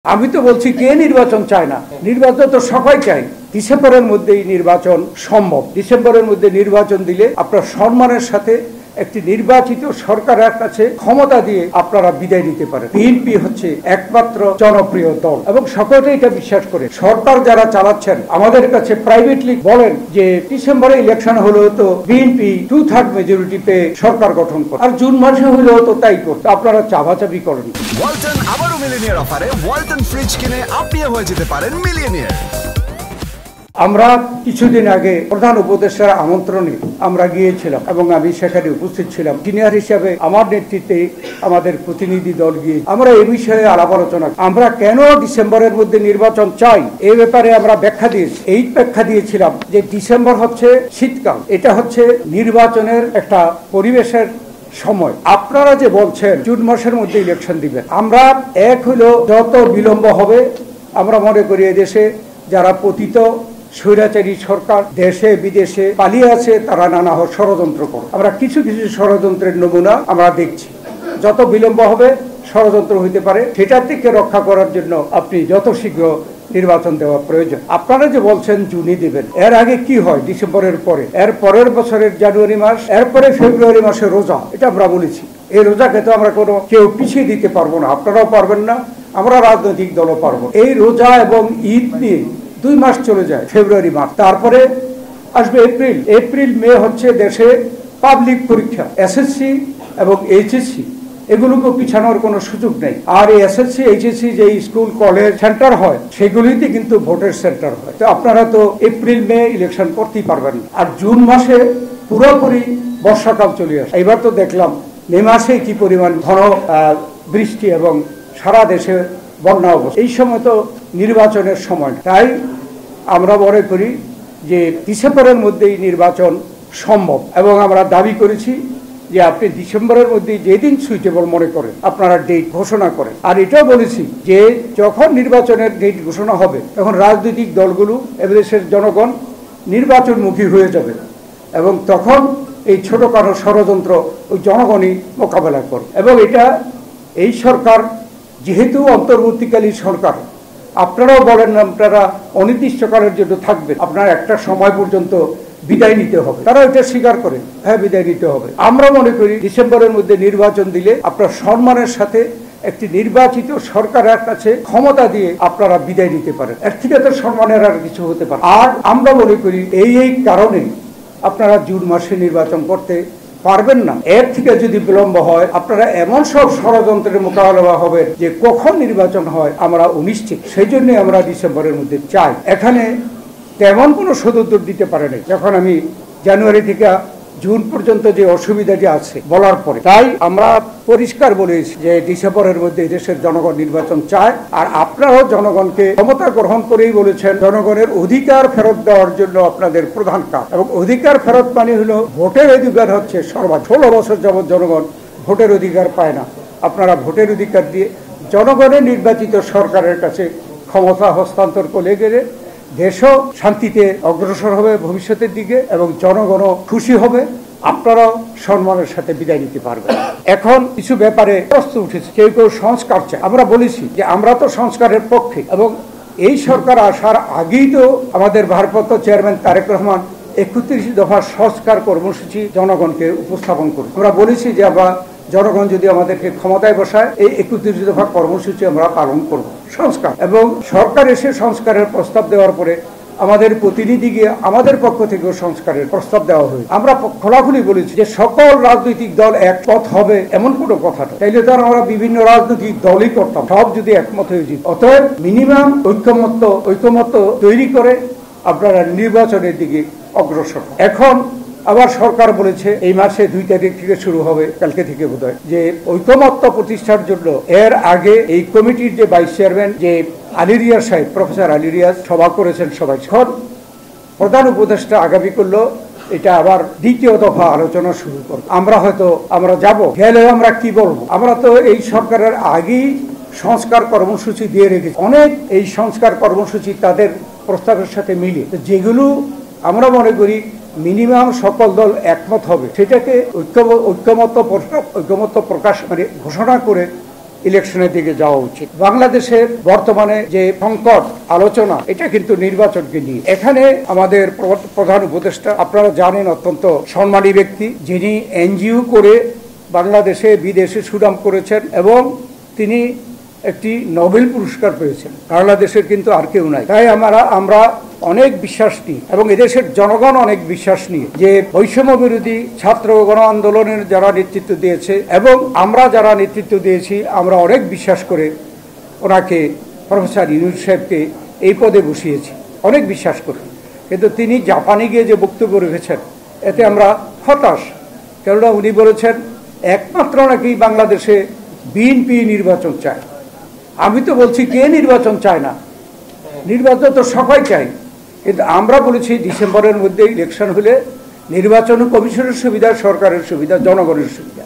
আমি তো বলছি কে নির্বাচন চায় না? নির্বাচন তো সবাই চায়। ডিসেম্বরের মধ্যেই নির্বাচন সম্ভব। ডিসেম্বরের মধ্যে নির্বাচন দিলে আপনার সম্মানের সাথে একটি নির্বাচিত সরকারের কাছে ক্ষমতা দিয়ে আপনারা বিদায় নিতে পারেন। বিএনপি হচ্ছে একমাত্র জনপ্রিয় দল এবং সকলেই এটা বিশ্বাস করে। সরকার যারা চালাচ্ছেন আমাদের কাছে প্রাইভেটলি বলেন যে ডিসেম্বরে ইলেকশন হলেও তো বিএনপি 2/3 মেজরিটি পেয়ে সরকার গঠন করে, আর জুন মাসে হলেও তো তাই করতে। আপনারা চাপাচাপি করেন। ওয়ালটন আবারও মিলিয়নিয়ার অফারে ওয়ালটন ফ্রিজ কিনে আপনিও হয়ে যেতে পারেন মিলিয়নিয়ার। আমরা কিছুদিন আগে প্রধান উপদেষ্টার আমন্ত্রণে আমরা গিয়েছিলাম এবং আমি সেখানে উপস্থিত ছিলাম। সিনিয়র হিসাবে আমার নেতৃত্বে আমাদের প্রতিনিধি দল গিয়ে আমরা এই বিষয়ে আলাপ আলোচনা, আমরা কেন ডিসেম্বরের মধ্যে নির্বাচন চাই এই ব্যাপারে আমরা ব্যাখ্যা দিয়েছি। এই ব্যাখ্যা দিয়েছিলাম যে ডিসেম্বর হচ্ছে শীতকাল, এটা হচ্ছে নির্বাচনের একটা পরিবেশের সময়। আপনারা যে বলছেন জুন মাসের মধ্যে ইলেকশন দিবেন, আমরা এক হইল যত বিলম্ব হবে, আমরা মনে করি এদেশে যারা পতিত স্বৈরাচারী সরকার দেশে বিদেশে পালিয়ে আছে তারা নানা ষড়যন্ত্র করে। আমরা কিছু কিছু ষড়যন্ত্রের নমুনা আমরা দেখছি। যত বিলম্ব হবে ষড়যন্ত্র হইতে পারে, সেটার থেকে রক্ষা করার জন্য আপনি যত শীঘ্র নির্বাচন দেওয়া প্রয়োজন। আপনারা যে বলছেন জুনই দিবেন, এর আগে কি হয় ডিসেম্বরের পরে? এর পরের বছরের জানুয়ারি মাস, এরপরে ফেব্রুয়ারি মাসে রোজা, এটা আমরা বলেছি। এই রোজাকে তো আমরা কোনো কেউ পিছিয়ে দিতে পারবো না, আপনারাও পারবেন না, আমরা রাজনৈতিক দলও পারবো। এই রোজা এবং ঈদ নিয়ে 2 মাস চলে যায়, ফেব্রুয়ারি মাস, তারপরে আসবে এপ্রিল মে হচ্ছে দেশে পাবলিক পরীক্ষা, এসএসসি এবং এইচএসসি, এগুলোকে পিছানোর কোনো সুযোগ নেই। আর এই এসএসসি এইচএসসি যে স্কুল কলেজ সেন্টার হয় সেগুলিতে কিন্তু ভোটের সেন্টার হয়। তো আপনারা তো এপ্রিল মে ইলেকশন করতেই পারবেন না। আর জুন মাসে পুরোপুরি বর্ষাকাল চলে আসে। এবার তো দেখলাম মে মাসে কি পরিমাণ ঘন বৃষ্টি এবং সারা দেশে বন্যা অবস্থা। এই সময় তো নির্বাচনের সময়। তাই আমরা মনে করি যে ডিসেম্বরের মধ্যেই নির্বাচন সম্ভব এবং আমরা দাবি করেছি যে আপনি ডিসেম্বরের মধ্যে যেদিন সুইটেবল মনে করেন আপনারা ডেট ঘোষণা করেন। আর এটাও বলেছি যে যখন নির্বাচনের ডেট ঘোষণা হবে তখন রাজনৈতিক দলগুলো এদেশের জনগণ নির্বাচনমুখী হয়ে যাবে এবং তখন এই ছোটখাটো ষড়যন্ত্র ওই জনগণই মোকাবেলা করবে। এবং এটা এই সরকার যেহেতু অন্তর্বর্তীকালীন সরকার, আপনারাও বলেন আপনারা অনির্দিষ্টকালের জন্য থাকবেন, আপনার একটা সময় পর্যন্ত বিদায় নিতে হবে, তারা এটা স্বীকার করে হ্যাঁ বিদায় নিতে হবে। আমরা মনে করি ডিসেম্বরের মধ্যে নির্বাচন দিলে আপনার সম্মানের সাথে একটি নির্বাচিত সরকারের কাছে ক্ষমতা দিয়ে আপনারা বিদায় নিতে পারেন। এর থেকে তো সম্মানের আর কিছু হতে পারে। আর আমরা মনে করি এই কারণে আপনারা জুন মাসে নির্বাচন করতে পারবেন না। এর থেকে যদি বিলম্ব হয় আপনারা এমন সব ষড়যন্ত্রের মোকাবেলা হবে যে কখন নির্বাচন হয় আমরা অনিশ্চিত। সেই জন্যই আমরা ডিসেম্বরের মধ্যে চাই। এখানে তেমন কোনো সদুত্তর দিতে পারে নাই যখন আমি জানুয়ারি থেকে জুন পর্যন্ত যে অসুবিধাটি আছে বলার পরে। তাই আমরা পরিষ্কার বলেছি যে ডিসেম্বরের মধ্যে দেশের জনগণ নির্বাচন চায়। আর আপনারাও জনগণকে ক্ষমতা গ্রহণ করেই বলেছেন জনগণের অধিকার ফেরত দেওয়ার জন্য আপনাদের প্রধান কাজ। এবং অধিকার ফেরত মানে হলো ভোটের অধিকার হচ্ছে সর্বোচ্চ। 16 বছর যাবৎ জনগণ ভোটের অধিকার পায় না। আপনারা ভোটের অধিকার দিয়ে জনগণের নির্বাচিত সরকারের কাছে ক্ষমতা হস্তান্তর করে গেলে দেশও শান্তিতে অগ্রসর হবে ভবিষ্যতের দিকে এবং জনগণও খুশি হবে, আপনারাও সম্মানের সাথে বিদায় নিতে পারবেন। এখন কিছু ব্যাপারে প্রশ্ন উঠেছে, কেউ কেউ সংস্কার চায়। আমরা বলেছি যে আমরা তো সংস্কারের পক্ষে এবং এই সরকার আসার আগেই তো আমাদের ভারপ্রাপ্ত চেয়ারম্যান তারেক রহমান 31 দফা সংস্কার কর্মসূচি জনগণকে উপস্থাপন করি। আমরা বলেছি যে আমরা জনগণ যদি আমাদেরকে ক্ষমতায় বসায় এই 31 দফা কর্মসূচি আমরা পালন করব সংস্কার। এবং সরকার এসে সংস্কারের প্রস্তাব দেওয়ার পরে আমাদের প্রতিনিধি গিয়ে আমাদের পক্ষ থেকেও সংস্কারের প্রস্তাব দেওয়া হয়েছে। আমরা খোলাখুলি বলেছি যে সকল রাজনৈতিক দল একমত হবে এমন কোনো কথা নয়, তাইলে তো আমরা বিভিন্ন রাজনৈতিক দলই করতাম, সব যদি একমত হয়ে যেত। অতএব মিনিমাম ঐকমত্য তৈরি করে আপনারা নির্বাচনের দিকে অগ্রসর। এখন আবার সরকার বলেছে এই মাসে 2 তারিখ থেকে শুরু হবে, কালকে থেকে বোধহয়, যে ঐকমত্য প্রতিষ্ঠার জন্য এর আগে এই কমিটির যে ভাইস চেয়ারম্যান যে আলী রিয়াজ সাহেব, প্রফেসর আলী রিয়াজ সভা করেছেন সবাই। এখন প্রধান উপদেষ্টা আগামী করলো এটা আবার 2য় দফা আলোচনা শুরু করব। আমরা যাব গেলে আমরা কি বলবো? আমরা তো এই সরকারের আগেই সংস্কার কর্মসূচি দিয়ে রেখেছি। অনেক এই সংস্কার কর্মসূচি তাদের প্রস্তাবের সাথে মিলে, যেগুলো আমরা মনে করি মিনিমাম সকল দল একমত হবে, সেটাকে ঐক্যমত্য প্রকাশ মানে ঘোষণা করে ইলেকশনের দিকে যাওয়া উচিত। বাংলাদেশের বর্তমানে যে সংকট আলোচনা, এটা কিন্তু নির্বাচনকে নিয়ে। এখানে আমাদের প্রধান উপদেষ্টা, আপনারা জানেন, অত্যন্ত সম্মানী ব্যক্তি, যিনি এনজিও করে বাংলাদেশে বিদেশে সুনাম করেছেন এবং তিনি একটি নোবেল পুরস্কার পেয়েছেন। বাংলাদেশের কিন্তু আর কেউ নাই। তাই আমরা অনেক বিশ্বাস নিই এবং এদেশের জনগণ অনেক বিশ্বাস নিয়ে যে বৈষম্য বিরোধী ছাত্র গণ আন্দোলনের যারা নেতৃত্ব দিয়েছে এবং আমরা যারা নেতৃত্ব দিয়েছি, আমরা অনেক বিশ্বাস করে ওনাকে, প্রফেসর ইউনূস সাহেবকে এই পদে বসিয়েছি, অনেক বিশ্বাস করে। কিন্তু তিনি জাপানে গিয়ে যে বক্তব্য রেখেছেন, এতে আমরা হতাশ। কেননা উনি বলেছেন একমাত্র নাকি বাংলাদেশে বিএনপি নির্বাচন চায়। আমি তো বলছি কে নির্বাচন চায় না? নির্বাচন তো সবাই চাই, কিন্তু আমরা বলেছি ডিসেম্বরের মধ্যে ইলেকশন হলে নির্বাচন কমিশনের সুবিধা, সরকারের সুবিধা, জনগণের সুবিধা।